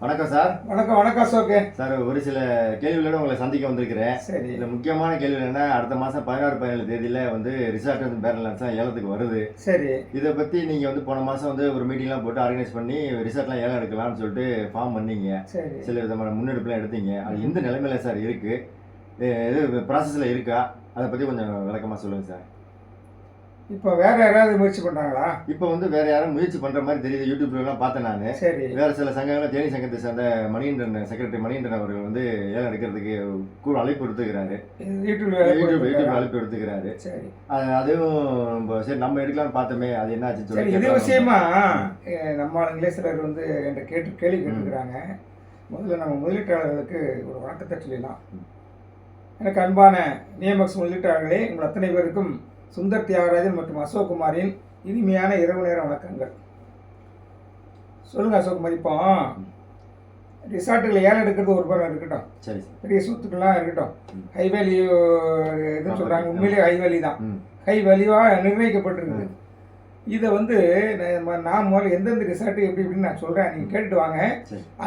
வணக்கம் சார். வணக்கம் வணக்கம் அசோக். சார், ஒரு சில கேள்விகளோட உங்களை சந்திக்க வந்திருக்கிறேன். சரி. இதில் முக்கியமான கேள்வி என்னன்னா, அடுத்த மாதம் 16, 17 தேதியில் வந்து ரிசார்ட் வந்து பேரலான்ஸாக ஏலத்துக்கு வருது. சரி. இதை பற்றி நீங்கள் வந்து போன மாதம் வந்து ஒரு மீட்டிங்லாம் போட்டு ஆர்கனைஸ் பண்ணி ரிசார்ட்லாம் ஏலம் எடுக்கலாம்னு சொல்லிட்டு ஃபார்ம் பண்ணீங்க. சரி. சில விதமான முன்னெடுப்புலாம் எடுத்தீங்க. அது எந்த நிலைமையில சார் இருக்குது? எது ப்ராசஸில் இருக்கா? அதை பற்றி கொஞ்சம் விளக்கமாக சொல்லுங்கள் சார். இப்போ வேற யாராவது முயற்சி பண்ணுறாங்களா? இப்போ வந்து வேற யாரும் முயற்சி பண்ணுற மாதிரி தெரியுது. யூடியூப்லாம் பார்த்தேன் நான். சரி. வேறு சில சங்கங்கள், தேனி சங்கத்தை சேர்ந்த மணிகண்டன், செக்ரட்டரி மணிகண்டன் அவர்கள் வந்து ஏலம் எடுக்கிறதுக்கு அழைப்பு எடுத்துக்கிறாரு. யூடியூப் அழைப்பு எடுத்துக்கிறாரு. சரி. அதுவும் சரி நம்ம எடுக்கலாம்னு பார்த்தோமே, அது என்ன ஆச்சுன்னு சரி. சொல்லி இது விஷயமா நம்ம ஆளுங்களே சிலர் வந்து என்கிட்ட கேள்வி கேட்டுக்கிறாங்க. முதல்ல நம்ம முதலீட்டாளர்களுக்கு ஒரு வணக்கத்தை சொல்லிடலாம். எனக்கு அன்பான நியமக்ஸ் முதலீட்டாளர்களே, உங்கள் அத்தனை பேருக்கும் சுந்தர் தியாகராஜன் மற்றும் அசோக் குமாரின் இனிமையான இரவு நேர வணக்கங்கள். சொல்லுங்கள் அசோக் குமார், இப்போ ரிசார்ட்டுகளை ஏலம் எடுக்கிறது ஒரு பேர் இருக்கட்டும், சரி, பெரிய சொத்துக்கள்லாம் இருக்கட்டும், ஹை வேல்யூ எதுன்னு சொல்கிறாங்க, உண்மையிலேயே ஹை வேல்யூ தான், ஹை வேல்யூவாக நிர்ணயிக்கப்பட்டிருக்குது. இதை வந்து நான் முதல்ல எந்தெந்த ரிசார்ட்டு எப்படி எப்படின்னு நான் சொல்கிறேன், நீங்கள் கேட்டுட்டு வாங்க,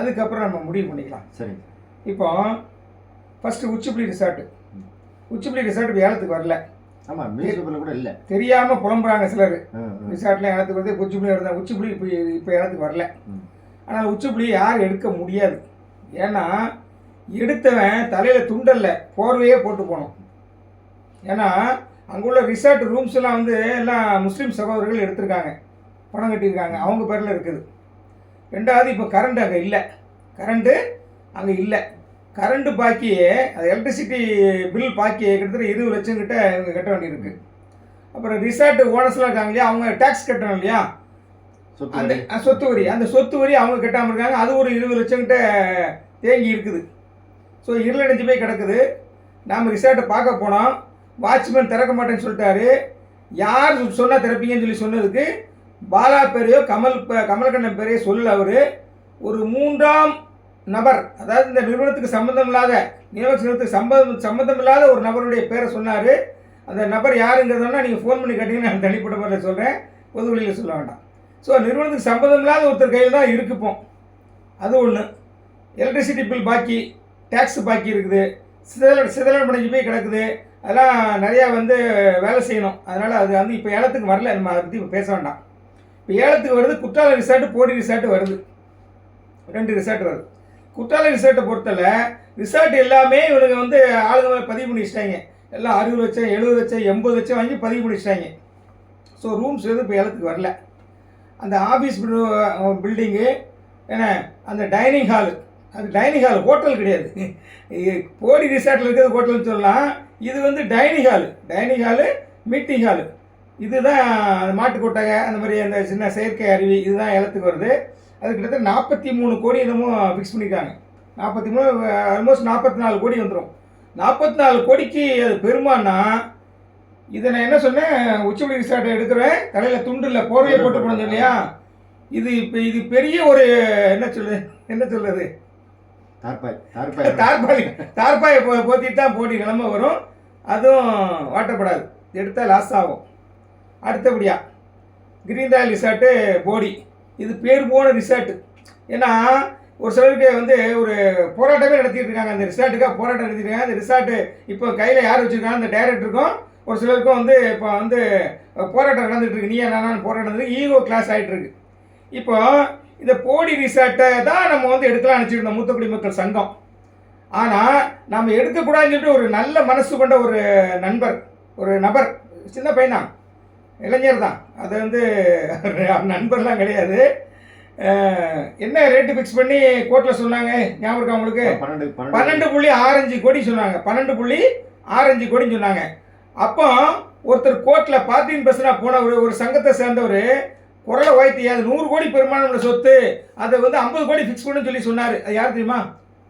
அதுக்கப்புறம் நம்ம முடிவு பண்ணிக்கலாம். சரி. இப்போ ஃபஸ்ட்டு உச்சிப்புலி ரிசார்ட்டு இப்போ ஏலத்துக்கு வரல. ஆமாம், மியூசியத்தில் கூட இல்லை, தெரியாமல் புலம்புறாங்க சிலர். ரிசார்ட்டில் ஏலத்துக்கு வருது, உச்சிப்புலி இருந்தால் உச்சிப்புலி இப்போ ஏலத்துக்கு வரல. ஆனால் உச்சிப்புலி யாரும் எடுக்க முடியாது. ஏன்னா எடுத்தவன் தலையில் துண்டல்ல போர்வையே போட்டு போகணும். ஏன்னா அங்கே உள்ள ரிசார்ட் ரூம்ஸ் எல்லாம் வந்து எல்லாம் முஸ்லீம் சகோதரர்கள் எடுத்திருக்காங்க, பணம் கட்டியிருக்காங்க, அவங்க பேரில் இருக்குது. ரெண்டாவது இப்போ கரண்ட் அங்கே இல்லை, கரண்ட்டு பாக்கியே, அது எலக்ட்ரிசிட்டி பில் பாக்கியே கிட்டத்தட்ட 20 லட்சம் கிட்ட இவங்க கட்ட வேண்டியிருக்கு. அப்புறம் ரிசார்ட் ஓனர்ஸ்லாம் இருக்காங்க இல்லையா, அவங்க டேக்ஸ் கட்டணும் இல்லையா, அந்த சொத்து வரி அவங்க கட்டாமல் இருக்காங்க, அது ஒரு 20 லட்சம் கிட்ட தேங்கி இருக்குது. ஸோ இருளடைஞ்சு போய் கிடக்குது. நாம் ரிசார்ட்டை பார்க்க போனோம், வாட்ச்மேன் திறக்க மாட்டேன்னு சொல்லிட்டாரு. யார் சொன்னால் திறப்பீங்கன்னு சொல்லி சொன்னதுக்கு பாலா பேரையோ கமலக்கண்ணன் பேரையோ சொல்லல. அவர் ஒரு 3ஆம் நபர், அதாவது இந்த நிறுவனத்துக்கு சம்பந்தம் இல்லாத, நிறுவனத்துக்கு சம்பந்தம் இல்லாத ஒரு நபருடைய பேரை சொன்னார். அந்த நபர் யாருங்கிறதுனா நீங்கள் ஃபோன் பண்ணி கேட்டீங்கன்னா நான் தனிப்பட்ட முறையில் சொல்கிறேன், பொது வழியில் சொல்ல வேண்டாம். ஸோ நிறுவனத்துக்கு சம்பந்தம் இல்லாத ஒருத்தர் கையில் தான் இருக்குப்போம். அது ஒன்று. எலக்ட்ரிசிட்டி பில் பாக்கி, டேக்ஸ் பாக்கி இருக்குது, சிதறல் படைஞ்சு போய் கிடக்குது. அதெல்லாம் நிறையா வந்து வேலை செய்யணும். அதனால் அது வந்து இப்போ ஏலத்துக்கு வரல, நம்ம அதை பற்றி இப்போ பேச வேண்டாம். இப்போ ஏலத்துக்கு வருது குற்றால ரிசார்ட்டு, போடி ரிசார்ட்டு வருது, 2 ரிசார்ட் வருது. குற்றால ரிசார்ட்டை பொறுத்தல ரிசார்ட் எல்லாமே இவனுங்க வந்து ஆளுங்க பதிவு பண்ணி வச்சிட்டாங்க. எல்லாம் 60 லட்சம் 70 லட்சம் 80 லட்சம் வாங்கி பதிவு பண்ணி வச்சிட்டாங்க. ஸோ ரூம்ஸ் எதுவும் இப்போ ஏலத்துக்கு வரல. அந்த ஆஃபீஸ் பில்டிங்கு என்ன, அந்த டைனிங் ஹால், அது டைனிங் ஹால், ஹோட்டல் கிடையாது. போடி ரிசார்ட்டில் இருக்கிறது ஹோட்டல்னு சொல்லலாம். இது வந்து டைனிங் ஹாலு மீட்டிங் ஹாலு. இதுதான் மாட்டு கொட்டகை, அந்த மாதிரி அந்த சின்ன செயற்கை அருவி, இதுதான் ஏலத்துக்கு வருது. அது கிட்டத்தட்ட 43 கோடி என்னமோ ஃபிக்ஸ் பண்ணியிருக்காங்க. 43, ஆல்மோஸ்ட் 44 கோடி வந்துடும். 44 கோடிக்கு அது பெருமானா, இதை நான் என்ன சொன்னேன், உச்சிப்புலி ரிசார்ட்டை எடுக்கிறேன், தலையில் துண்டு இல்லை போர்வையை போட்டு போனது இல்லையா, இது பெரிய ஒரு என்ன சொல்றது தார்பாயை போத்திட்டு தான் போட்டி நிலமை வரும். அதுவும் வாட்டப்படாது, எடுத்தால் லாஸ் ஆகும். அடுத்தபடியாக கிரீன் ராயல் ரிசார்ட்டு போடி, இது பேர் போன ரிசார்ட்டு. ஏன்னா ஒரு சிலருக்கு வந்து ஒரு போராட்டமே நடத்திட்டு இருக்காங்க, அந்த ரிசார்ட்டுக்காக போராட்டம் நடத்திட்டு அந்த ரிசார்ட்டு இப்போ கையில் யார் வச்சுருக்காங்க, அந்த டைரக்டருக்கும் ஒரு சிலருக்கும் வந்து இப்போ வந்து போராட்டம் நடந்துகிட்டு இருக்கு. நீ நான் போராட்டம் நடந்து ஈகோ கிளாஸ் ஆகிட்டு இருக்கு. இப்போ இந்த போடி ரிசார்ட்டை தான் நம்ம வந்து எடுக்கலாம்னு நினச்சிருந்தோம் மூத்த குடிமக்கள் சங்கம். ஆனால் நம்ம எடுக்கக்கூடாதுன்னு சொல்லிட்டு ஒரு நல்ல மனசு கொண்ட ஒரு நபர், சின்ன பையன், இளைஞர் தான், அது வந்து நண்பர்லாம் கிடையாது. என்ன ரேட்டு ஃபிக்ஸ் பண்ணி கோர்ட்டில் சொன்னாங்க ஞாபகம் இருக்கா உங்களுக்கு? 12.65 கோடி சொன்னாங்க. 12.65 கோடின்னு சொன்னாங்க. அப்போ ஒருத்தர் கோர்ட்டில் பார்ட்டின் பர்சனாக போன ஒரு சங்கத்தை சேர்ந்தவர் குரலை உயர்த்தி, அது 100 கோடி பெருமானோட சொத்து, அதை வந்து 50 கோடி ஃபிக்ஸ் பண்ணுன்னு சொல்லி சொன்னார். அது யார் தெரியுமா?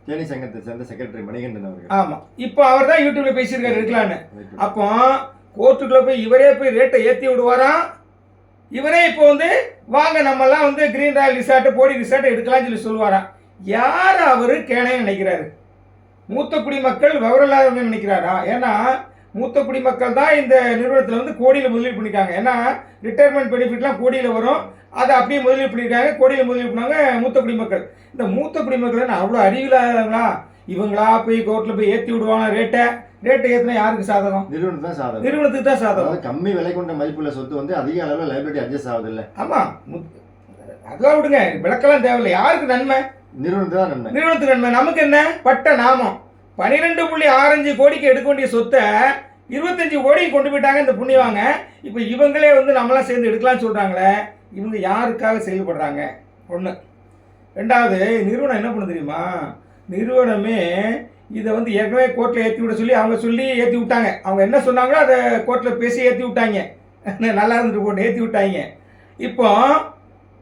தேனி சங்கத்தை சேர்ந்த செக்ரட்டரி மணிகண்டன் அவர்கள். ஆமாம், இப்போ அவர் தான் யூடியூப்ல பேசியிருக்காரு இருக்கலான்னு. அப்போ கோர்ட்டுக்குள்ளே போய் இவரே போய் ரேட்டை ஏற்றி விடுவாராம். இவரே இப்போ வந்து வாங்க நம்மெல்லாம் வந்து கிரீன் ராயல் ரிசார்ட்டு போடி ரிசார்ட்டை எடுக்கலாம்னு சொல்லி சொல்லுவாராம். யார் அவர் கேனையும் நினைக்கிறாரு? மூத்த குடிமக்கள் விவரமில்லாதவங்க நினைக்கிறாரா? ஏன்னா மூத்த குடிமக்கள் தான் இந்த நிறுவனத்தில் வந்து கோடியில் முதலீடு பண்ணிக்காங்க. ஏன்னா ரிட்டையர்மெண்ட் பெனிஃபிட்லாம் கோடியில் வரும். அதை அப்படியே முதலீடு பண்ணியிருக்காங்க. கோடியில் முதலீடு பண்ணாங்க மூத்த குடிமக்கள். இந்த மூத்த குடிமக்கள் அவ்வளோ அறிவில்லாதவங்களா? இவங்களா போய் கோர்ட்டில் போய் ஏற்றி விடுவாங்க ரேட்டை ஏற்றினா யாருக்கு சாதகம்? நிறுவனத்துக்கு தான் சாதகம். நிறுவனத்துக்கு தான் சாதகம். கம்மி விலை கொண்ட மதிப்புள்ள சொத்து வந்து அதிக அளவில் லைபிலிட்டி அட்ஜஸ்ட் ஆகுது இல்லை. ஆமாம், அதெல்லாம் விடுங்க, விளக்கெல்லாம் தேவையில்லை. யாருக்கு நன்மை? நிறுவனத்துக்கு தான் நன்மை. நிறுவனத்துக்கு நன்மை. நமக்கு என்ன? பட்ட நாமம். 12.65 கோடிக்கு எடுக்க வேண்டிய சொத்தை 25 கோடிக்கு கொண்டு போயிட்டாங்க இந்த புண்ணியவாங்க. இப்போ இவங்களே வந்து நம்மளாம் சேர்ந்து எடுக்கலாம்னு சொல்கிறாங்களே, இவங்க யாருக்காக செயல்படுறாங்க? ஒன்று. ரெண்டாவது, நிறுவனம் என்ன பண்ண தெரியுமா? நிறுவனமே இதை வந்து ஏற்கனவே கோர்ட்டில் ஏற்றி விட சொல்லி ஏற்றி விட்டாங்க. அவங்க என்ன சொன்னாங்களோ அதை கோர்ட்டில் பேசி ஏற்றி விட்டாங்க. நல்லா இருந்துட்டு போட்டு ஏற்றி விட்டாங்க.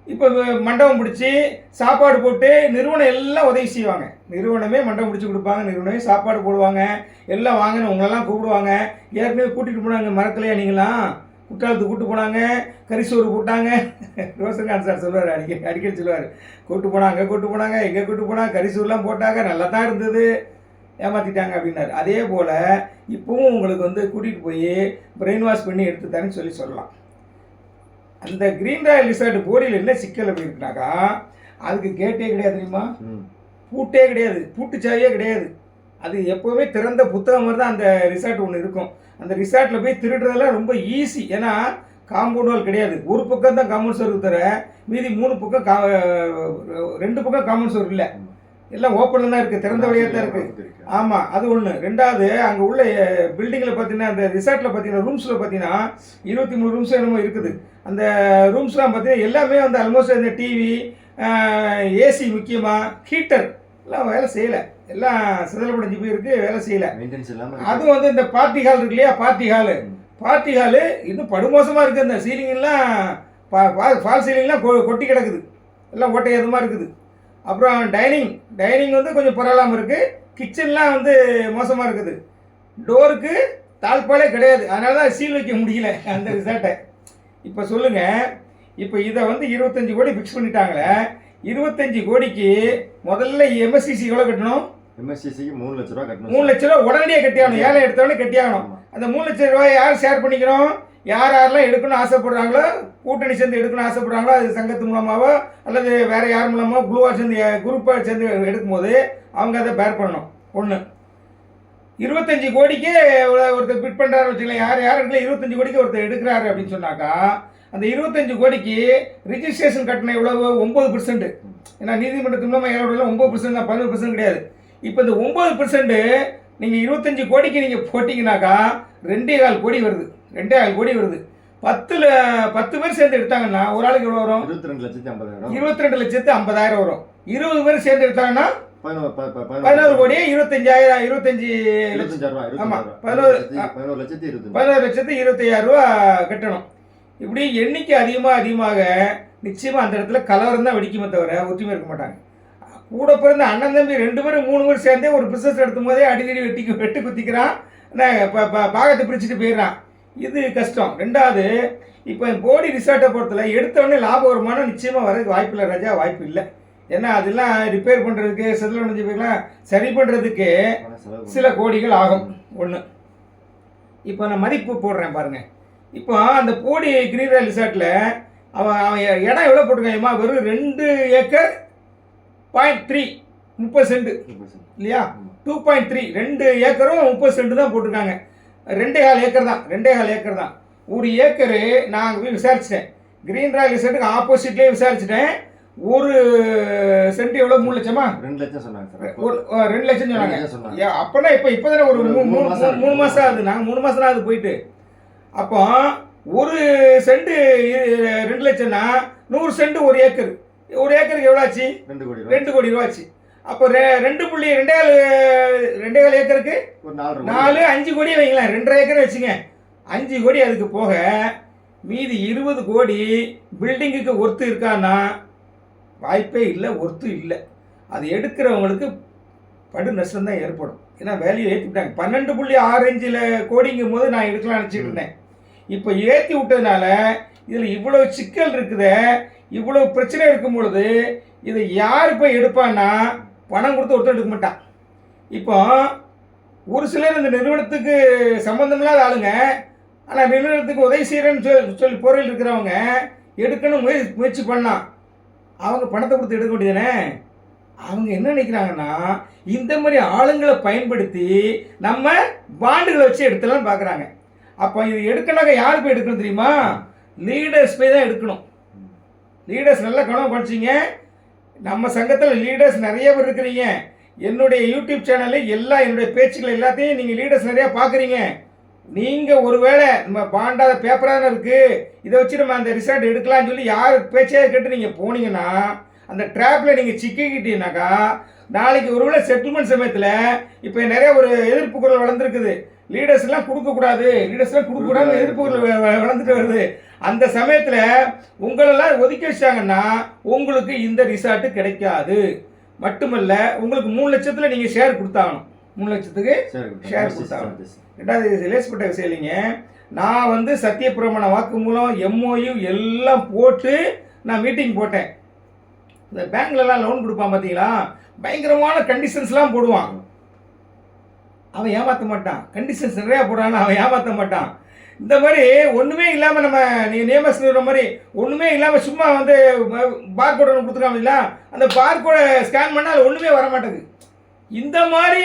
இப்போ மண்டபம் பிடிச்சி சாப்பாடு போட்டு நிறுவனம் எல்லாம் உதவி செய்வாங்க. நிறுவனமே மண்டபம் பிடிச்சி கொடுப்பாங்க, நிறுவனமே சாப்பாடு போடுவாங்க, எல்லாம் வாங்கின உங்களெல்லாம் கூப்பிடுவாங்க. ஏற்கனவே கூட்டிகிட்டு போனாங்க மரத்துலையா நீங்களாம், குற்றாலத்துக்கு கூப்பிட்டு போனாங்க, கரிசோறு போட்டாங்க. ரோசன்கான் சார் சொல்லுவார், அடிக்கடி சொல்லுவார், கூப்பிட்டு போனாங்க எங்கே கூப்பிட்டு போனாங்க, கரிசோறுலாம் போட்டாங்க, நல்லா தான் இருந்தது, ஏமாற்றிட்டாங்க அப்படின்னாரு. அதே போல் இப்போவும் உங்களுக்கு வந்து கூட்டிகிட்டு போய் பிரெயின் வாஷ் பண்ணி எடுத்து தரேன்னு சொல்லலாம். அந்த கிரீன் ராயல் ரிசார்ட் போடியில் என்ன சிக்கல் அப்படி இருக்குனாக்கா, அதுக்கு கேட்டே கிடையாது தெரியுமா? பூட்டே கிடையாது, பூட்டுச்சாவியே கிடையாது. அது எப்போவுமே திறந்த புத்தகம் மாதிரி தான் அந்த ரிசார்ட் ஒன்று இருக்கும். அந்த ரிசார்ட்டில் போய் திருடுறதெல்லாம் ரொம்ப ஈஸி. ஏன்னா காம்பவுண்ட் வால் கிடையாது. ஒரு பக்கம் தான் காம்பவுண்ட் சோர் தர, மீதி 2 பக்கம் காம்பவுண்ட் சோர் இல்லை, எல்லாம் ஓப்பனில் தான் இருக்குது, திறந்த வழியாக தான் இருக்குது. ஆமாம், அது ஒன்று. ரெண்டாவது, அங்கே உள்ள பில்டிங்கில் பார்த்தீங்கன்னா, அந்த ரிசார்ட்டில் பார்த்தீங்கன்னா, ரூம்ஸில் பார்த்தீங்கன்னா 23 ரூம்ஸ் என்னமோ இருக்குது. அந்த ரூம்ஸ்லாம் பார்த்தீங்கன்னா எல்லாமே வந்து ஆல்மோஸ்ட் இந்த டிவி, ஏசி, முக்கியமாக ஹீட்டர் எல்லாம் வேலை செய்யலை, எல்லாம் சிதலப்படைஞ்சு போயிருக்கு, வேலை செய்யலை. அதுவும் வந்து இந்த பார்ட்டி ஹால் இருக்கு இல்லையா, பார்ட்டி ஹாலு இன்னும் படுமோசமாக இருக்குது. அந்த சீலிங்கெல்லாம் ஃபால் சீலிங்லாம் கொட்டி கிடக்குது, எல்லாம் ஓட்டை எதுமாக இருக்குது. அப்புறம் டைனிங் வந்து கொஞ்சம் பரவாயில்லாமல் இருக்குது. கிச்சன்லாம் வந்து மோசமாக இருக்குது. டோருக்கு தாழ்பாலே கிடையாது. அதனால தான் சீல் வைக்க முடியல அந்த ரிசார்ட்டை. இப்போ சொல்லுங்கள், இப்போ இதை வந்து 25 கோடி ஃபிக்ஸ் பண்ணிட்டாங்களே, 25 கோடிக்கு முதல்ல எம்எஸ்சிசி எவ்வளோ கட்டணும்? எம்எஸ்சிசிக்கு 3 லட்ச ரூபா கட்டணும். 3 லட்ச ரூபா உடனடியாக கட்டியாகணும். ஏழை எடுத்தவொடனே கட்டியாகணும். அந்த 3 லட்ச ரூபாய் யார் ஷேர் பண்ணிக்கணும்? யாரெல்லாம் எடுக்கணும்னு ஆசைப்படுறாங்களோ, கூட்டணி சேர்ந்து எடுக்கணும்னு ஆசைப்படுறாங்களோ, அது சங்கத்து மூலமாகவோ அல்லது வேறு யார் மூலமாக குரூப்பாக சேர்ந்து எடுக்கும்போது அவங்க அதை பேர் பண்ணணும். ஒன்று. 25 கோடிக்கு ஒருத்தர் பிட் பண்ணுறாரு வச்சுக்கலாம். யார் இருக்குல்ல 25 கோடிக்கு ஒருத்தர் எடுக்கிறாரு அப்படின்னு சொன்னாக்கா, அந்த 25 கோடிக்கு ரிஜிஸ்ட்ரேஷன் கட்டணம் எவ்வளவு? 9%. ஏன்னா நீதிமன்றத்து மூலமாக ஏழோட 9% தான், 11% கிடையாது. இப்போ இந்த 9% நீங்கள் 25 கோடிக்கு நீங்கள் போட்டிங்கனாக்கா 2.25 கோடி வருது. 2.25 கோடி வருது. 10 பேர் சேர்ந்து எடுத்தாங்கன்னா ஒரு ஆளுக்கு எவ்வளோ வரும்? 22,50,000. 22,50,000 வரும். 20 பேர் சேர்ந்து எடுத்தாங்கன்னா 11 கோடியே 25,000. ஆமாம், 11,25,000 ரூபா கட்டணும். இப்படி எண்ணிக்கை அதிகமாக நிச்சயமாக அந்த இடத்துல கலவரம் தான் வெடிக்குமே தவிர ஒற்றுமை இருக்க மாட்டாங்க. கூட பிறந்த அண்ணன் தம்பி 2 பேரும் 3 பேர் சேர்ந்தே ஒரு பிஸ்னஸ் எடுத்தும் போதே அடிக்கடி வெட்டு குத்திக்கிறான், பாகத்தை பிரிச்சுட்டு போயிடுறான். இது கஷ்டம். ரெண்டாவது, இப்போ போடி ரிசார்ட்டை பொறுத்தல எடுத்தவொடனே லாபம் வருமானம் நிச்சயமாக வரதுக்கு வாய்ப்பு இல்லை ராஜா, வாய்ப்பு இல்லை. ஏன்னா அதெல்லாம் ரிப்பேர் பண்ணுறதுக்கு, செதிலடைஞ்சு போய்லாம் சரி பண்ணுறதுக்கு சில கோடிகள் ஆகும். ஒன்று. இப்போ நான் மதிப்பு போடுறேன் பாருங்கள். இப்போ அந்த போடி கிரீன் ராயல் ரிசார்ட்டில் அவன் இடம் எவ்வளோ போட்டிருக்காங்கம்மா? வெறும் 2 ஏக்கர் 0.3 30 சென்ட் இல்லையா? 2.3 2 ஏக்கரும் 30 சென்ட் தான் போட்டிருக்காங்க. 2.25 ஏக்கர் தான். 1 ஏக்கரு நான் போய் விசாரிச்சிட்டேன். கிரீன் ராயல் ரிசார்ட்டுக்கு ஆப்போசிட்லேயே விசாரிச்சிட்டேன். 1 சென்ட் எவ்வளோ? 3 லட்சமா? 2 லட்சம் சொன்னாங்க சார். 2 லட்சம் சொன்னாங்க. அப்போனா இப்போ தானே ஒரு 3 மாதம் ஆகுது. நாங்கள் 3 மாதம் தான் அது போயிட்டு. அப்போ 1 சென்ட் 2 லட்சம்னா 100 சென்ட் 1 ஏக்கர். 1 ஏக்கருக்கு எவ்வளோ ஆச்சு? 2 கோடி ரூபா ஆச்சு. அப்போ 2.25 ஏக்கருக்கு 4 5 கோடி வைங்களேன். 2.5 ஏக்கர் வச்சுங்க, 5 கோடி. அதுக்கு போக மீதி 20 கோடி பில்டிங்குக்கு ஒர்த்து இருக்கான்னா வாய்ப்பே இல்லை, ஒர்த்து இல்லை. அது எடுக்கிறவங்களுக்கு படு நஷ்டம் தான் ஏற்படும். ஏன்னா வேல்யூ ஏற்றிவிட்டாங்க. 12.65 கோடிங்கும் போது நான் எடுக்கலாம் நினச்சிட்டு இருந்தேன். இப்போ ஏற்றி விட்டதுனால இதில் இவ்வளோ சிக்கல் இருக்குது, இவ்வளோ பிரச்சனை இருக்கும் பொழுது இதை யார் போய் எடுப்பான்னா பணம் கொடுத்து ஒருத்தர் எடுக்க மாட்டான். இப்போ ஒரு சிலர் இந்த நிறுவனத்துக்கு சம்மந்தமில்லாத ஆளுங்க, ஆனால் நிறுவனத்துக்கு உதவி செய்கிறேன்னு சொல்லி பொருள் இருக்கிறவங்க எடுக்கணும் முயற்சி பண்ணலாம். அவங்க பணத்தை கொடுத்து எடுக்க வேண்டியதானே. அவங்க என்ன நினைக்கிறாங்கன்னா, இந்த மாதிரி ஆளுங்களை பயன்படுத்தி நம்ம பாண்டுகளை வச்சு எடுத்துடலாம்னு பார்க்குறாங்க. அப்போ இது எடுக்கனாக்க யார் போய் எடுக்கணும் தெரியுமா? லீடர்ஸ் போய் தான் எடுக்கணும். லீடர்ஸ் நல்லா கவனம் படிச்சிங்க. நம்ம சங்கத்தில் லீடர்ஸ் நிறைய பேர் இருக்கிறீங்க. என்னுடைய யூடியூப் சேனலில் என்னுடைய பேச்சுக்கள் எல்லாத்தையும் நீங்கள் லீடர்ஸ் நிறையா பார்க்குறீங்க. நீங்கள் ஒருவேளை நம்ம பாண்டாத பேப்பராக தானே இருக்குது, இதை வச்சு நம்ம அந்த ரிசல்ட் எடுக்கலாம்னு சொல்லி யார் பேச்சையாக கேட்டு நீங்கள் போனீங்கன்னா அந்த ட்ராப்பில் நீங்கள் சிக்கிக்கிட்டீங்கன்னாக்கா நாளைக்கு ஒருவேளை செட்டில்மெண்ட் சமயத்தில் இப்போ நிறைய ஒரு எதிர்ப்பு குரல் வளர்ந்துருக்குது. லீடர்ஸ்லாம் கொடுக்கக்கூடாது, லீடர்ஸ்லாம் கொடுக்கக்கூடாது எதிர்ப்பு குரல் வளர்ந்துட்டு வருது. அந்த சமயத்தில் உங்களெல்லாம் ஒதுக்கி வச்சாங்கன்னா உங்களுக்கு இந்த ரிசார்ட்டு கிடைக்காது. மட்டுமல்ல, உங்களுக்கு 3 லட்சத்தில் நீங்கள் ஷேர் கொடுத்தாகணும். 3 லட்சத்துக்கு ஷேர் கொடுத்தாகணும். ரெண்டாவது லேஸ்பட்ட விஷயம் இல்லைங்க. நான் வந்து சத்தியப்பிரமாண வாக்குமூலம் MOU எல்லாம் போட்டு நான் மீட்டிங் போட்டேன். இந்த பேங்க்லலாம் லோன் கொடுப்பான் பார்த்தீங்களா, பயங்கரமான கண்டிஷன்ஸ்லாம் போடுவான். அவன் ஏமாற்ற மாட்டான். கண்டிஷன்ஸ் நிறையா போடுறான்னு அவன் ஏமாற்ற மாட்டான். இந்த மாதிரி ஒன்றுமே இல்லாமல் நம்ம நீங்கள் நேமஸ் நிறுவன மாதிரி ஒன்றுமே இல்லாமல் சும்மா வந்து பார்கோட் ஒன்று கொடுத்துருக்காங்களா, அந்த பார்கோடை ஸ்கேன் பண்ணால் அது ஒன்றுமே வர மாட்டேங்குது. இந்த மாதிரி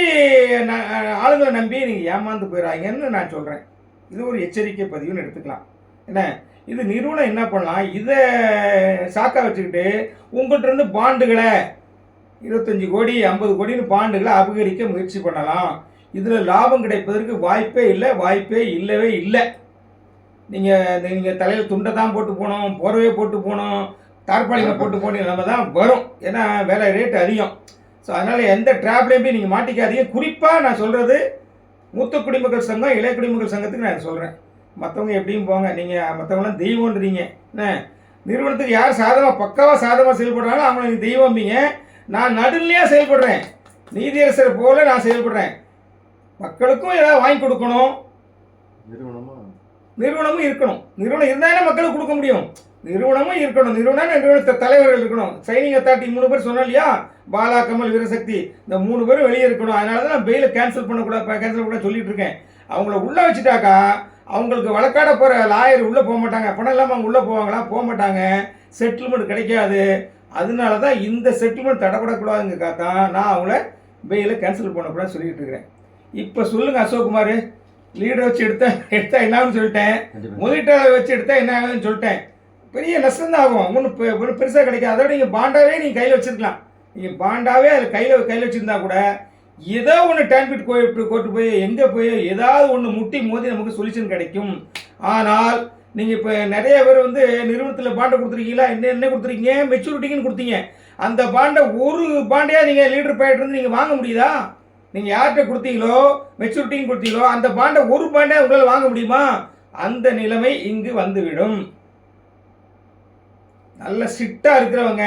ஆளுங்களை நம்பி நீங்கள் ஏமாந்து போயிடாங்கன்னு நான் சொல்கிறேன். இது ஒரு எச்சரிக்கை பதிவுன்னு எடுத்துக்கலாம். என்ன இது நிறுவனம் என்ன பண்ணலாம், இதை சாக்கா வச்சுக்கிட்டு உங்கள்கிட்ட இருந்து பாண்டுகளை 25 கோடி 50 கோடின்னு பாண்டுகளை அபகரிக்க முயற்சி பண்ணலாம். இதில் லாபம் கிடைப்பதற்கு வாய்ப்பே இல்லவே இல்லை. நீங்கள் தலையில் துண்டை தான் போட்டு போகணும், போர்வையை போட்டு போகணும், தார்பாலிங்க போட்டு போகணும், நம்ம தான் வரும். ஏன்னா வேலை ரேட்டு அதிகம். ஸோ அதனால் எந்த ட்ராப்லேயும் போய் நீங்கள் மாட்டிக்காதீங்க. குறிப்பாக நான் சொல்கிறது மூத்த குடிமக்கள் சங்கம், இளைய குடிமக்கள் சங்கத்துக்கு நான் சொல்கிறேன். மற்றவங்க எப்படியும் போங்க, நீங்கள் மற்றவங்களாம் தெய்வம்ன்றீங்க. என்ன நிறுவனத்துக்கு யார் பக்காவாக சாதகமாக செயல்படுறாங்களோ அவங்கள நீங்கள் தெய்வம்பிங்க. நான் நடுநிலையாக செயல்படுறேன், நீதியரசர் போல நான் செயல்படுறேன். மக்களுக்கும் ஏதாவது வாங்கி கொடுக்கணும், நிறுவனமும் இருக்கணும். நிறுவனம் இருந்தாலும் மக்களுக்கு கொடுக்க முடியும். நிறுவனமும் இருக்கணும். நிறுவனத்தை தலைவர்கள் இருக்கணும். சைனிங் அத்தாரிட்டி 3 பேர் சொன்னோம் இல்லையா, பாலா, கமல், வீரசக்தி, இந்த 3 பேரும் வெளியே இருக்கணும். அதனால தான் நான் பெயிலை கேன்சல் பண்ணக்கூடாது சொல்லிட்டு இருக்கேன். அவங்கள உள்ளே வச்சுட்டாக்கா அவங்களுக்கு வழக்காட போகிற லாயர் உள்ளே போக மாட்டாங்க. பணம் இல்லாமல் அவங்க உள்ளே போவாங்களா, போக மாட்டாங்க. செட்டில்மெண்ட் கிடைக்காது. அதனால தான் இந்த செட்டில்மெண்ட் தடப்படக்கூடாதுங்க தான் நான் அவங்கள பெயிலை கேன்சல் பண்ணக்கூடாதுன்னு சொல்லிட்டு இருக்கிறேன். இப்போ சொல்லுங்கள் அசோக்குமார், லீடரை வச்சு எடுத்தா என்னன்னு சொல்லிட்டேன், முதலீட்டாளர் வச்சு எடுத்தால் என்ன ஆகுதுன்னு சொல்லிட்டேன். பெரிய நஷ்டம் தான் ஆகும். ஒன்றும் பெருசாக கிடைக்காது. அதோட நீங்கள் பாண்டாவே நீங்கள் கையில் வச்சுருக்கலாம். நீங்கள் பாண்டாவே அதில் கையில் வச்சுருந்தா கூட ஏதோ ஒன்று டேன்பிட் கோர்ட்டு போய் எங்கே போய் ஏதாவது ஒன்று முட்டி மோதி நமக்கு சொல்யூஷன் கிடைக்கும். ஆனால் நீங்கள் இப்போ நிறைய பேர் வந்து நிறுவனத்தில் பாண்டை கொடுத்துருக்கீங்களா, என்ன கொடுத்துருக்கீங்க, மெச்சூரிட்டிங்கன்னு கொடுத்தீங்க. அந்த பாண்டை ஒரு பாண்டையாக நீங்கள் லீடர் போயிட்டு நீங்கள் வாங்க முடியுதா? நீங்கள் யார்கிட்ட கொடுத்தீங்களோ, மெச்சூரிட்டின்னு கொடுத்தீங்களோ, அந்த பாண்டை ஒரு பாண்டை உங்களால் வாங்க முடியுமா? அந்த நிலைமை இங்கு வந்துவிடும். நல்ல ஸ்ட்ரிக்டாக இருக்கிறவங்க,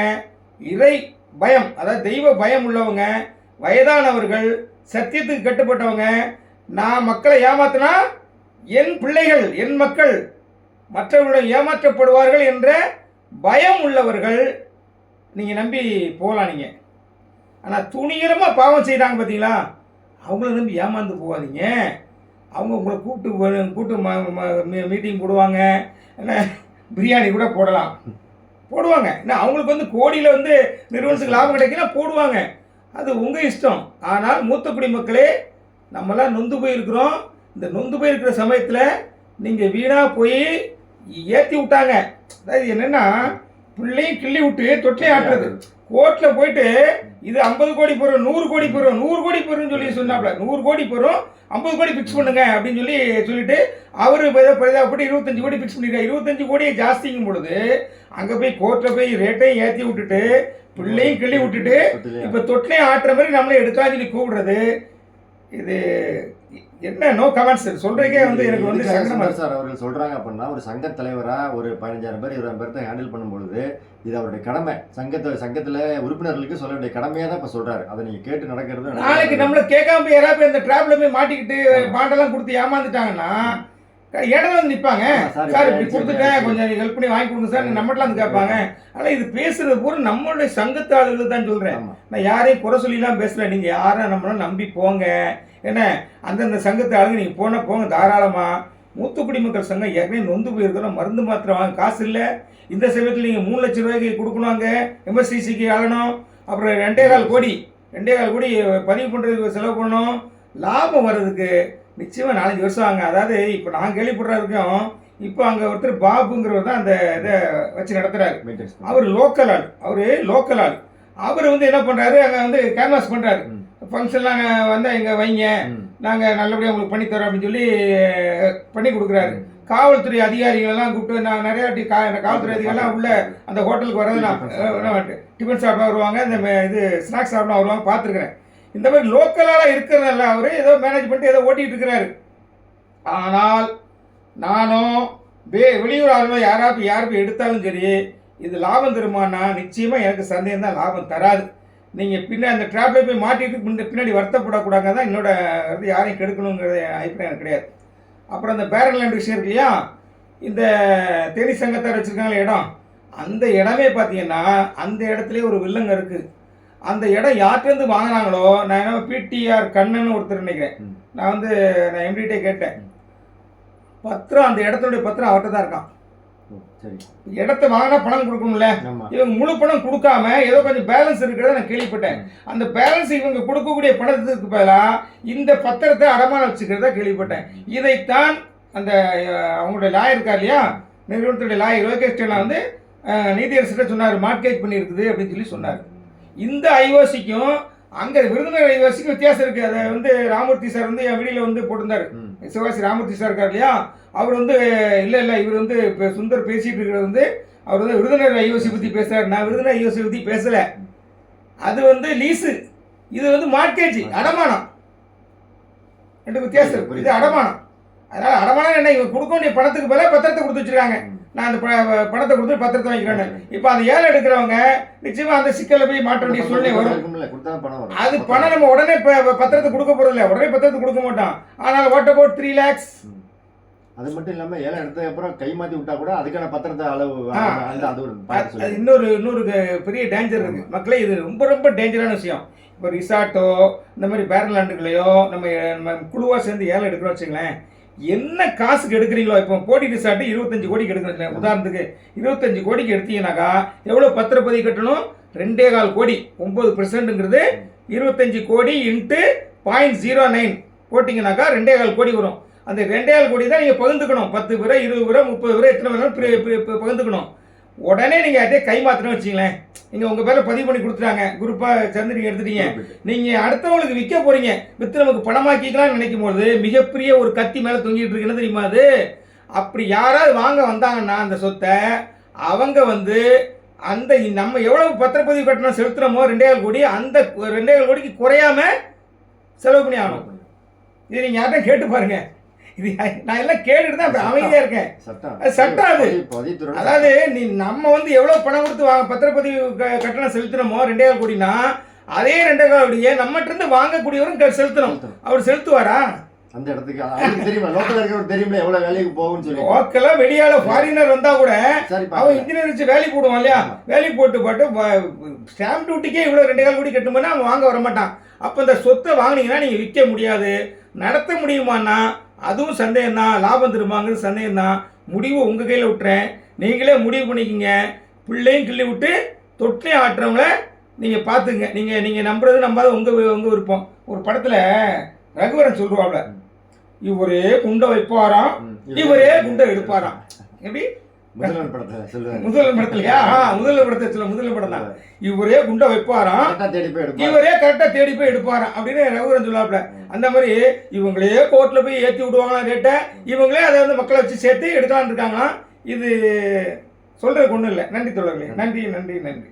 இறை பயம் அதாவது தெய்வ பயம் உள்ளவங்க, வயதானவர்கள், சத்தியத்துக்கு கட்டுப்பட்டவங்க, நான் மக்களை ஏமாத்தினா என் பிள்ளைகள் என் மக்கள் மற்றவர்களிடம் ஏமாற்றப்படுவார்கள் என்ற பயம் உள்ளவர்கள் நீங்கள் நம்பி போகலாம். நீங்கள் ஆனால் துணிகரமாக பாவம் செய்கிறாங்க பார்த்தீங்களா, அவங்கள நம்பி ஏமாந்து போகாதீங்க. அவங்க உங்களை கூப்பிட்டு மீட்டிங் போடுவாங்க, என்ன பிரியாணி கூட போடுவாங்க. ஏன்னா அவங்களுக்கு வந்து கோடியில் வந்து நிறுவனத்துக்கு லாபம் கிடைக்குன்னா போடுவாங்க. அது உங்கள் இஷ்டம். ஆனால் மூத்த குடிமக்களே, நம்மளாம் நொந்து போயிருக்கிறோம். இந்த நொந்து போயிருக்கிற சமயத்தில் நீங்கள் வீணாக போய் ஏற்றி விட்டாங்க. அதாவது என்னென்னா, பிள்ளையும் கிள்ளி விட்டு தொட்டிலையும் ஆட்டுறது. கோர்ட்டில் போயிட்டு இது 50 கோடி போகிறோம், 100 கோடி போகிறோம், 100 கோடி போகிறோம்னு சொல்லி சொன்னாப்புல. 100 கோடி போகிறோம், 50 கோடி ஃபிக்ஸ் பண்ணுங்க அப்படின்னு சொல்லிட்டு அவர் பரிதாபப்பட்டு 25 கோடி ஃபிக்ஸ் பண்ணியிருக்காரு. 25 கோடியை ஜாஸ்திங்கும் பொழுது அங்கே போய் கோர்ட்டில் போய் ரேட்டையும் ஏற்றி விட்டுட்டு பிள்ளையும் கிள்ளி விட்டுட்டு இப்போ தொட்டிலையும் ஆட்டுற மாதிரி நம்மளே எடுக்காது சொல்லி கூப்பிடுறது. இது என்ன நோ கமெண்ட்ஸ் சொல்றீங்க. வந்து எனக்கு வந்து சார் அவர்கள் சொல்றாங்க அப்படின்னா, ஒரு சங்க தலைவரா ஒரு 15,000 பேர் 20,000 பேர்த்த ஹேண்டில் பண்ணும்பொழுது இது அவருடைய கடமை. சங்கத்துல உறுப்பினர்களுக்கு சொல்ல வேண்டிய கடமையா தான் இப்ப சொல்றாரு. அதை நீங்க கேட்டு நடக்கிறது. நாளைக்கு நம்மள கேட்காம யாராவது இந்த டிராப்ல போய் மாட்டிக்கிட்டு பாண்டெல்லாம் கொடுத்து ஏமாந்துட்டாங்கன்னா இடம் வந்து நிற்பாங்க. சார் இப்படி கொடுத்துட்டேன், கொஞ்சம் ஹெல்ப் பண்ணி வாங்கி கொடுங்க சார், நம்மகிட்ட வந்து கேட்பாங்க. ஆனால் இது பேசுறது பூரா நம்மளுடைய சங்கத்து ஆளுகள் தான் சொல்றேன். நான் யாரையும் குறை சொல்லிலாம் பேசல. நீங்க யாரும் நம்மளால நம்பி போங்க. என்ன அந்தந்த சங்கத்து ஆளுங்க நீங்கள் போங்க தாராளமாக. மூத்த குடிமக்கள் சங்கம் ஏற்கனவே நொந்து போயிருக்கிறோம், மருந்து மாத்திரை வாங்க காசு இல்லை, இந்த சமயத்தில் நீங்கள் 3 லட்சம் ரூபாய்க்கு கொடுக்கணுங்க, எம்எஸ்சிசிக்கு ஆளணும், அப்புறம் 2.25 கோடி பதிவு பண்ணுறதுக்கு செலவு பண்ணணும், லாபம் வர்றதுக்கு நிச்சயமாக 4-5 வருஷம் ஆகும். அதாவது இப்போ நான் கேள்விப்படுற வரைக்கும் இப்போ அங்கே ஒருத்தர் பாபுங்கிறவர் தான் அந்த இதை வச்சு நடத்துகிறாரு. அவர் லோக்கல் ஆள், அவர் வந்து என்ன பண்ணுறாரு, அங்கே வந்து கேன்வாஸ் பண்ணுறாரு, ஃபங்க்ஷன்லாம் வந்தால் இங்கே வைங்க, நாங்கள் நல்லபடியாக உங்களுக்கு பண்ணித்தரோம் அப்படின்னு சொல்லி பண்ணி கொடுக்குறாரு. காவல்துறை அதிகாரிகளெல்லாம் கூப்பிட்டு, நான் நிறையா காவல்துறை அதிகாரிலாம் உள்ள அந்த ஹோட்டலுக்கு வர்றது டிஃபன் சாப்பிட வருவாங்க, இந்த இது ஸ்நாக்ஸ் சாப்பிட வருவாங்க, பார்த்துருக்குறேன். இந்த மாதிரி லோக்கலாக இருக்கிறதால அவர் ஏதோ மேனேஜ் பண்ணிட்டு ஏதோ ஓட்டிகிட்டு இருக்கிறாரு. ஆனால் நானும் வெளியூர் ஆளுநர் யாருக்கு எடுத்தாலும் சரி, இது லாபம் தருமானா நிச்சயமாக எனக்கு சந்தேகம் தான், லாபம் தராது. நீங்கள் பின்னாடி அந்த ட்ராப்பில் போய் மாட்டிட்டு பின்னாடி வருத்தப்படக்கூடாங்க தான் என்னோட வந்து யாரையும் கெடுக்கணுங்கிறது அபிப்பிராயம் எனக்கு கிடையாது. அப்புறம் அந்த பேரல் லேண்ட் விஷயம் இருக்கு இல்லையா, இந்த தேனி சங்கத்தார் வச்சுருக்காங்களே இடம், அந்த இடமே பார்த்தீங்கன்னா அந்த இடத்துலேயே ஒரு வில்லங்க இருக்குது. அந்த இடம் யார்கிட்டேருந்து வாங்கினாங்களோ, நான் என்ன பிடிஆர் கண்ணன் ஒருத்தர் நினைக்கிறேன், நான் எம்டிகிட்டே கேட்டேன், பத்திரம் அந்த இடத்துடைய பத்திரம் அவர்கிட்ட தான் இருக்கான். இடத்த வாங்கினா பணம் கொடுக்கணும்ல, இவங்க முழு பணம் கொடுக்காம ஏதோ கொஞ்சம் பேலன்ஸ் இருக்கிறத நான் கேள்விப்பட்டேன். அந்த பேலன்ஸ் இவங்க கொடுக்கக்கூடிய பணத்துக்கு பதிலாக இந்த பத்திரத்தை அடமானம் வச்சுக்கிறதா கேள்விப்பட்டேன். இதைத்தான் அந்த அவங்களுடைய லாயர் இருக்கா இல்லையா, நிறுவனத்துடைய லாயர் லோகேஷ்டெல்லாம் வந்து நீதியரசர்கிட்ட சொன்னார், மார்க்கேஜ் பண்ணியிருக்குது அப்படின்னு சொல்லி சொன்னார். இந்த ஐஓசிக்கும் அங்கே விருதுநகர் ஐஓசிக்கும் வித்தியாசம் இருக்குது. அதை வந்து ராமூர்த்தி சார் வந்து என் வீடியோவில் வந்து போட்டிருந்தார், சிவாசி ராமூர்த்தி சார் இருக்கார் இல்லையா, அவர் வந்து இல்லை இவர் வந்து இப்போ சுந்தர் பேசிகிட்டு இருக்கிறது வந்து அவர் வந்து விருதுநகர் ஐஓசி பற்றி பேசுகிறார். நான் விருதுநகர் ஐஓசி பற்றி பேசலை, அது வந்து லீஸு, இது வந்து மார்க்கேஜ் அடமானம், ரெண்டு வித்தியாசம் இருக்குது. இது அடமானம், அதனால் அடமானம் என்ன, இவங்க கொடுக்க வேண்டிய பணத்துக்கு பதிலாக பத்திரத்தை கொடுத்து வச்சுருக்காங்க, நான் அந்த பணத்தை கொடுத்து பத்திரத்தை வாங்கிக்கிறேன். இப்போ அந்த ஏழை எடுக்கிறவங்க நிச்சயமாக அந்த சிக்கலில் போய் மாட்ட வேண்டிய சூழ்நிலை வரும். அது பணம் நம்ம உடனே பத்திரத்தை கொடுக்க போகிறதில்ல, உடனே பத்திரத்தை கொடுக்க மாட்டோம். ஆனால் வாட் அபவுட் 3 lakhs? அது மட்டும் இல்லாமல் ஏழை எடுத்ததுக்கு அப்புறம் கை மாற்றி விட்டா கூட அதுக்கான பத்திரத்தை அளவு இன்னொரு பெரிய டேஞ்சர் இருக்கு மக்களே. இது ரொம்ப டேஞ்சரான விஷயம். இப்போ ரிசார்ட்டோ இந்த மாதிரி பேரலாண்டுகளையோ நம்ம குழுவாக சேர்ந்து ஏழை எடுக்கிறோம் வச்சுங்களேன், என்ன காசுக்கு எடுக்கிறீங்களோ, இப்போ போடி ரிசார்ட்டு 25 கோடிக்கு எடுக்கிறேன் உதாரணத்துக்கு, 25 கோடிக்கு எடுத்தீங்கன்னாக்கா எவ்வளோ பத்திரப்பதிவு கட்டணும், 2.25 கோடி, 9%ங்கிறது 25 கோடி இன்ட்டு 0.09 போட்டிங்கனாக்கா 2.25 கோடி வரும். அந்த 2.25 கோடி தான் நீங்கள் பகிர்ந்துக்கணும், 10 பேரை 20 பேரை 30 பேரை எத்தனை வேணாலும் பகிர்ந்துக்கணும். உடனே நீங்கள் அதே கை மாற்றணும் வச்சிங்களேன், நீங்கள் உங்கள் பேரில் பதிவு பண்ணி கொடுத்துட்டாங்க, குரூப்பாக சேர்ந்து நீங்கள் எடுத்துட்டீங்க, நீங்கள் அடுத்தவங்களுக்கு விற்க போகிறீங்க, விற்று நமக்கு பணமாக்கிக்கலாம்னு நினைக்கும் போது மிகப்பெரிய ஒரு கத்தி மேலே தொங்கிட்டு இருக்குன்னு தெரியுமா அது. அப்படி யாராவது வாங்க வந்தாங்கன்னா அந்த சொத்தை அவங்க வந்து அந்த நம்ம எவ்வளவு பத்திரப்பதிவு கட்டணம் செலுத்துகிறோமோ 2.25 கோடி, அந்த 2.25 கோடிக்கு குறையாமல் செலவு பண்ணி ஆகணும். இது நீங்கள் யார்கிட்ட கேட்டு பாருங்கள். இது நான் எல்லாம் கேட்டுட்டு தான் அமைதியாக இருக்கேன். சட்டம் அது. அதாவது நம்ம வந்து எவ்வளோ பணம் கொடுத்து பத்திரப்பதிவு கட்டணம் செலுத்தணுமோ 2.25 கோடினா, அதே 2.25 கோடியை நம்மகிட்ட இருந்து வாங்கக்கூடியவரும் செலுத்தணும். அவர் செலுத்துவாரா? அந்த இடத்துக்கு தெரியுமா, லோக்கல் இருக்கிறவர் தெரியுமா எவ்வளோ வேலைக்கு போகும்னு சொல்லி. லோக்கலா வெளியால ஃபாரினர் வந்தா கூட அவன் இன்ஜினியர் வச்சு வேலைக்கு போடுவான் இல்லையா, வேலைக்கு போட்டு ஸ்டாம்ப் டியூட்டிக்கே இவ்வளோ 2.25 கோடி கட்டும்போது அவன் வாங்க வர மாட்டான். அப்போ இந்த சொத்தை வாங்கினீங்கன்னா நீங்கள் விற்க முடியாது, நடத்த முடியுமான்னா அதுவும் சந்தேகம் தான், லாபம் தருமாங்கிறது சந்தேகம் தான். முடிவு உங்கள் கையில் விட்டுறேன், நீங்களே முடிவு பண்ணிக்கிங்க. பிள்ளையும் கிள்ளி விட்டு தொட்டிலையும் ஆட்டுறவங்கள நீங்கள் பார்த்துங்க. நீங்கள் நம்புறது நம்பாத உங்கள் விருப்பம். ஒரு படத்தில் ரகுவரன் சொல்லுவாப்ல, இவரே குண்டை வைப்பாராம், இவரே குண்டை எடுப்பாராம். எப்படி முதல்வர் படத்துலையா? முதல்வர் படத்தை சொல்ல, முதல்வர் படம் தான். இவரே குண்டை வைப்பாராம், இவரே கரெக்டாக தேடி போய் எடுப்பாராம் அப்படின்னு ரகுவரன் சொல்லாப்ல. அந்த மாதிரி இவங்களே கோர்ட்டில் போய் ஏற்றி விடுவாங்களாம் ரேட்டை, இவங்களே அதை வந்து மக்களை வச்சு சேர்த்து எடுக்கலான்னு இருக்காங்களாம். இது சொல்றதுக்கு ஒன்றும் இல்லை. நன்றி தோழர்களே, நன்றி.